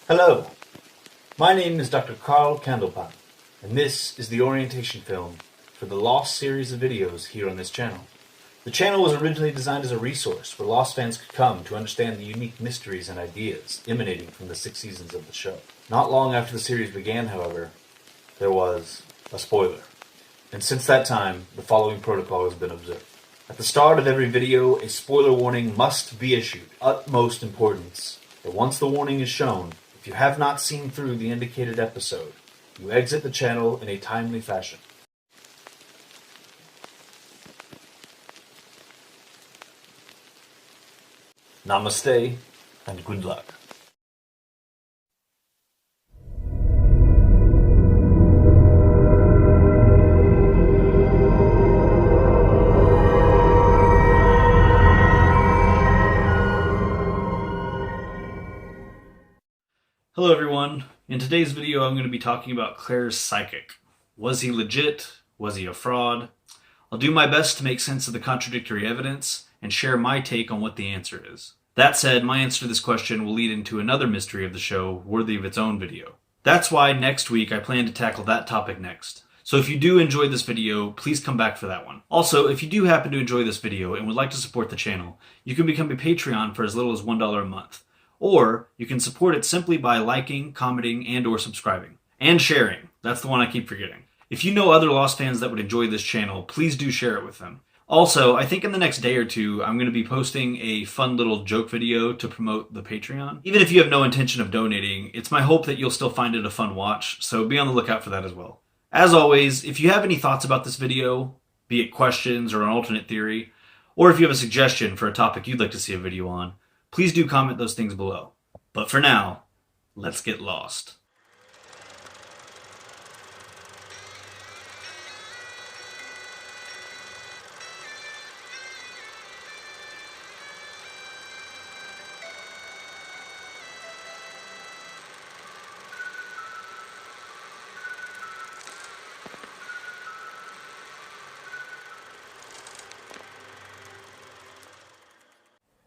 Hello, my name is Dr. Carl Candlepun, and this is the orientation film for the Lost series of videos here on this channel. The channel was originally designed as a resource where Lost fans could come to understand the unique mysteries and ideas emanating from the 6 seasons of the show. Not long after the series began, however, there was a spoiler. And since that time, the following protocol has been observed. At the start of every video, a spoiler warning must be issued. Utmost importance that once the warning is shown, if you have not seen through the indicated episode, you exit the channel in a timely fashion. Namaste, and good luck. Hello everyone. In today's video I'm going to be talking about Claire's psychic. Was he legit? Was he a fraud? I'll do my best to make sense of the contradictory evidence and share my take on what the answer is. That said, my answer to this question will lead into another mystery of the show worthy of its own video. That's why next week I plan to tackle that topic next. So if you do enjoy this video, please come back for that one. Also, if you do happen to enjoy this video and would like to support the channel, you can become a Patreon for as little as $1 a month. Or you can support it simply by liking, commenting, and or subscribing. And sharing. That's the one I keep forgetting. If you know other Lost fans that would enjoy this channel, please do share it with them. Also, I think in the next day or two, I'm going to be posting a fun little joke video to promote the Patreon. Even if you have no intention of donating, it's my hope that you'll still find it a fun watch, so be on the lookout for that as well. As always, if you have any thoughts about this video, be it questions or an alternate theory, or if you have a suggestion for a topic you'd like to see a video on, please do comment those things below. But for now, let's get lost.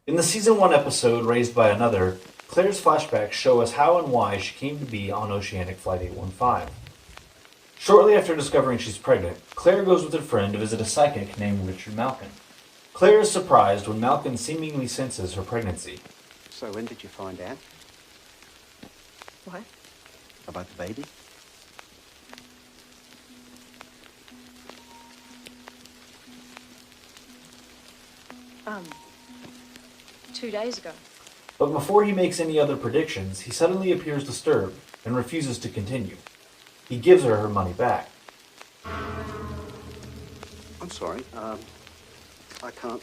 In the Season 1 episode, Raised by Another, Claire's flashbacks show us how and why she came to be on Oceanic Flight 815. Shortly after discovering she's pregnant, Claire goes with her friend to visit a psychic named Richard Malkin. Claire is surprised when Malkin seemingly senses her pregnancy. So when did you find out? What? About the baby? Um... 2 days ago. But before he makes any other predictions, he suddenly appears disturbed and refuses to continue. He gives her money back. I'm sorry. I can't.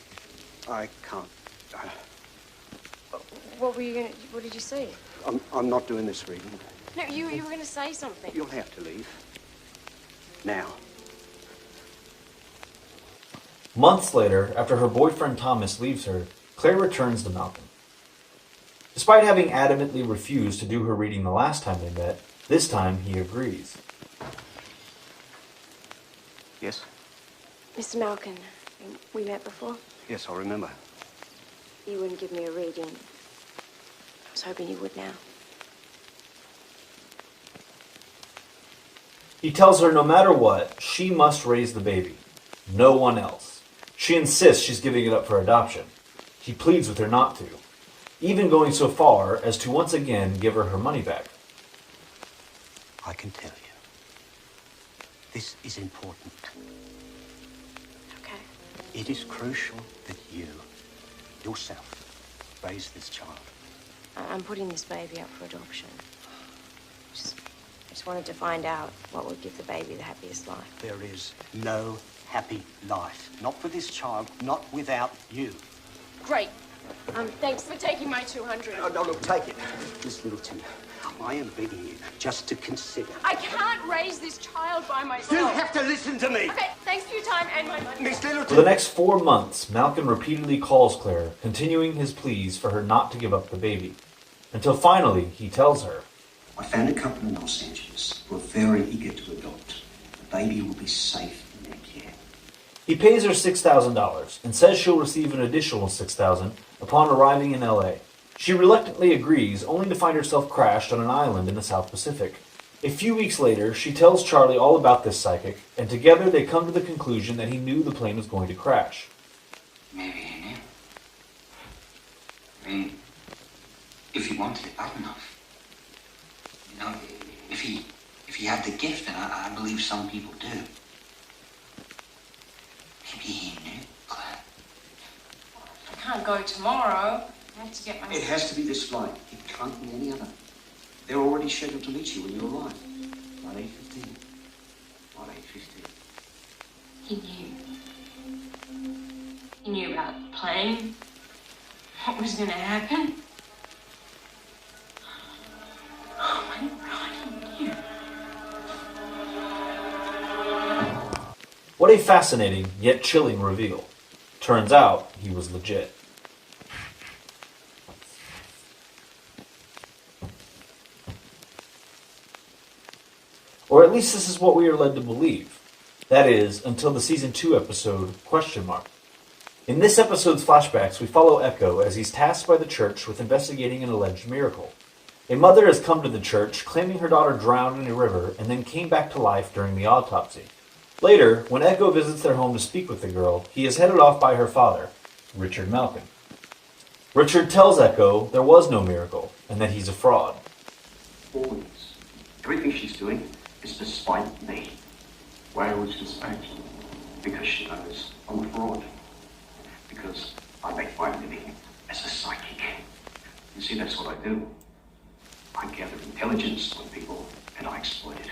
What were you gonna... What did you say? I'm not doing this reading. No, you were gonna say something. You'll have to leave. Now. Months later, after her boyfriend Thomas leaves her, Claire returns to Malcolm. Despite having adamantly refused to do her reading the last time they met, this time he agrees. Yes? Mr. Malkin, we met before? Yes, I remember. You wouldn't give me a reading. I was hoping you would now. He tells her no matter what, she must raise the baby. No one else. She insists she's giving it up for adoption. He pleads with her not to, even going so far as to once again give her money back. I can tell you. This is important. Okay. It is crucial that you, yourself, raise this child. I'm putting this baby up for adoption. I just wanted to find out what would give the baby the happiest life. There is no happy life. Not for this child, not without you. Great. Thanks for taking my 200. No, look, take it. Miss Littleton, I am begging you just to consider. I can't raise this child by myself. You have to listen to me. Okay, thanks for your time and my money. Miss Littleton. For the next 4 months, Malcolm repeatedly calls Claire, continuing his pleas for her not to give up the baby. Until finally, he tells her, I found a couple in Los Angeles who are very eager to adopt. The baby will be safe in their care. He pays her $6,000 and says she'll receive an additional $6,000 upon arriving in LA. She reluctantly agrees, only to find herself crashed on an island in the South Pacific. A few weeks later, she tells Charlie all about this psychic, and together they come to the conclusion that he knew the plane was going to crash. Maybe he knew. I mean, if he wanted it bad enough. You know, if he had the gift, and I believe some people do. Maybe he knew, Claire. I can't go tomorrow. I have to get my... It has to be this flight. It can't be any other. They're already scheduled to meet you when you arrive. Not 8:15. Not 8:15. He knew. He knew about the plane. What was going to happen. Oh my God, he knew. What a fascinating, yet chilling reveal. Turns out, he was legit. Or at least this is what we are led to believe. That is, until the Season 2 episode, ? In this episode's flashbacks, we follow Echo as he's tasked by the church with investigating an alleged miracle. A mother has come to the church, claiming her daughter drowned in a river and then came back to life during the autopsy. Later, when Echo visits their home to speak with the girl, he is headed off by her father, Richard Malkin. Richard tells Echo there was no miracle, and that he's a fraud. Always. Everything she's doing is to spite me. Why would she spite you? Because she knows I'm a fraud. Because I make my living as a psychic. You see, that's what I do. I gather intelligence on people, and I exploit it.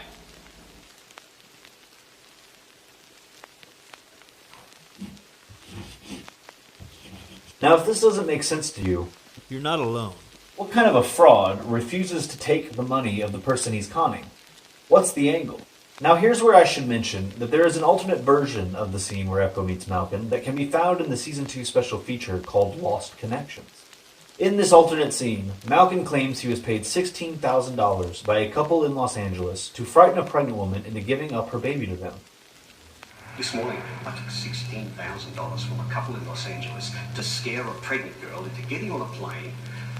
Now, if this doesn't make sense to you, You're not alone. what kind of a fraud refuses to take the money of the person he's conning? What's the angle? Now, here's where I should mention that there is an alternate version of the scene where Echo meets Malkin that can be found in the Season 2 special feature called Lost Connections. In this alternate scene, Malkin claims he was paid $16,000 by a couple in Los Angeles to frighten a pregnant woman into giving up her baby to them. This morning, I took $16,000 from a couple in Los Angeles to scare a pregnant girl into getting on a plane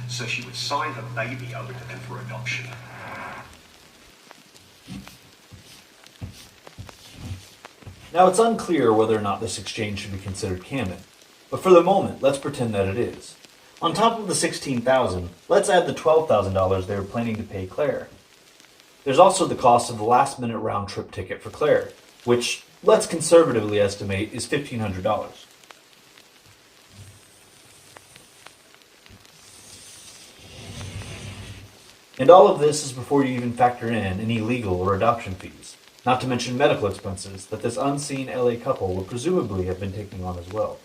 so she would sign her baby over to them for adoption. Now, it's unclear whether or not this exchange should be considered canon, but for the moment, let's pretend that it is. On top of the $16,000, let's add the $12,000 they were planning to pay Claire. There's also the cost of the last-minute round-trip ticket for Claire, which, let's conservatively estimate, is $1,500. And all of this is before you even factor in any legal or adoption fees, not to mention medical expenses that this unseen LA couple would presumably have been taking on as well.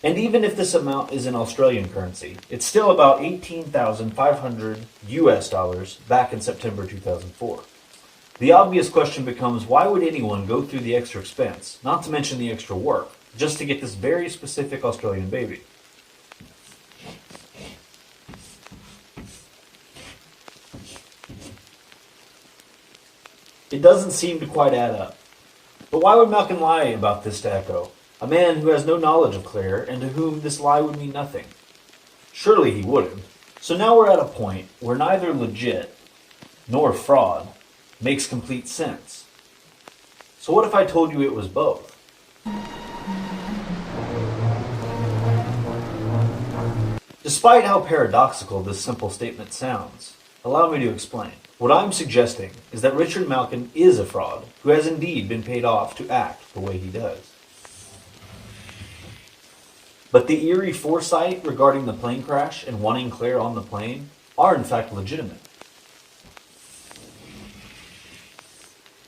And even if this amount is in Australian currency, it's still about $18,500 US back in September 2004. The obvious question becomes, why would anyone go through the extra expense, not to mention the extra work, just to get this very specific Australian baby? It doesn't seem to quite add up. But why would Malkin lie about this to Echo, a man who has no knowledge of Claire and to whom this lie would mean nothing? Surely he wouldn't. So now we're at a point where neither legit nor fraud makes complete sense. So what if I told you it was both? Despite how paradoxical this simple statement sounds, allow me to explain. What I'm suggesting is that Richard Malkin is a fraud who has indeed been paid off to act the way he does. But the eerie foresight regarding the plane crash and wanting Claire on the plane are in fact legitimate.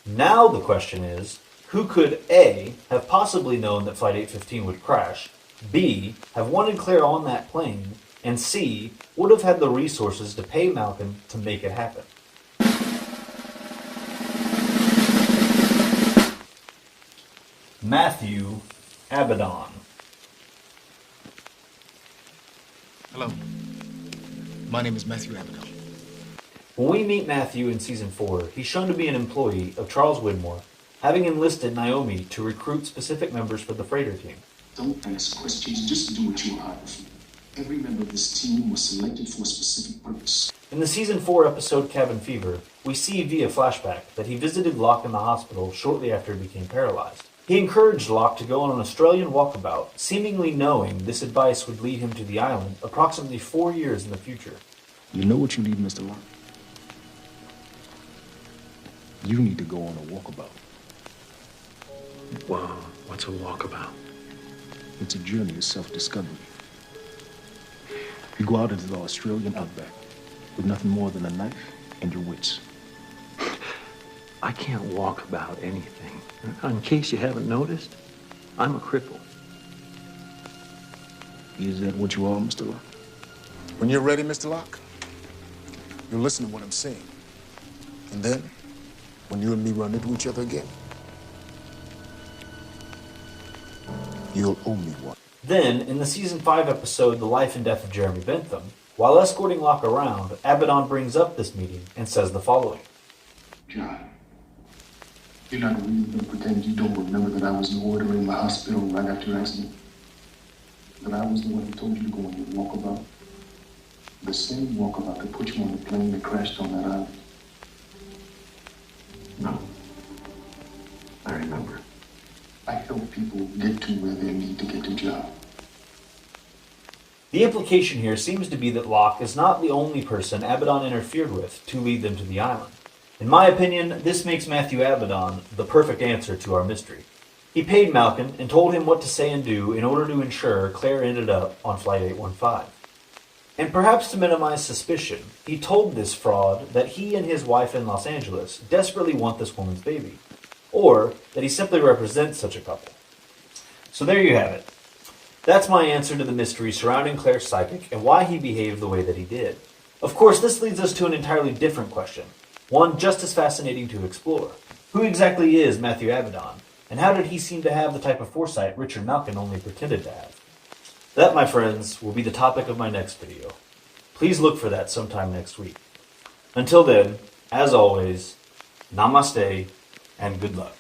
Now the question is, who could A, have possibly known that Flight 815 would crash, B, have wanted Claire on that plane, and C, would have had the resources to pay Malkin to make it happen? Matthew Abaddon. Hello. My name is Matthew Abaddon. When we meet Matthew in Season 4, he's shown to be an employee of Charles Widmore, having enlisted Naomi to recruit specific members for the freighter team. Don't ask questions, just do what you are hired for. Every member of this team was selected for a specific purpose. In the Season 4 episode Cabin Fever, we see via flashback that he visited Locke in the hospital shortly after he became paralyzed. He encouraged Locke to go on an Australian walkabout, seemingly knowing this advice would lead him to the island approximately 4 years in the future. You know what you need, Mr. Locke? You need to go on a walkabout. Wow, what's a walkabout? It's a journey of self-discovery. You go out into the Australian outback with nothing more than a knife and your wits. I can't walk about anything. In case you haven't noticed, I'm a cripple. Is that what you are, Mr. Locke? When you're ready, Mr. Locke, you'll listen to what I'm saying. And then, when you and me run into each other again, you'll owe me one. Then, in the Season 5 episode The Life and Death of Jeremy Bentham, while escorting Locke around, Abaddon brings up this meeting and says the following. John, you're not really going to pretend you don't remember that I was the order in the hospital right after your accident? That I was the one who told you to go on your walkabout? The same walkabout that put you on the plane that crashed on that island? No. I remember. I help people get to where they need to get to, John. The implication here seems to be that Locke is not the only person Abaddon interfered with to lead them to the island. In my opinion, this makes Matthew Abaddon the perfect answer to our mystery. He paid Malkin and told him what to say and do in order to ensure Claire ended up on Flight 815. And perhaps to minimize suspicion, he told this fraud that he and his wife in Los Angeles desperately want this woman's baby, or that he simply represents such a couple. So there you have it. That's my answer to the mystery surrounding Claire's psychic and why he behaved the way that he did. Of course, this leads us to an entirely different question, one just as fascinating to explore. Who exactly is Matthew Abaddon, and how did he seem to have the type of foresight Richard Malkin only pretended to have? That, my friends, will be the topic of my next video. Please look for that sometime next week. Until then, as always, namaste and good luck.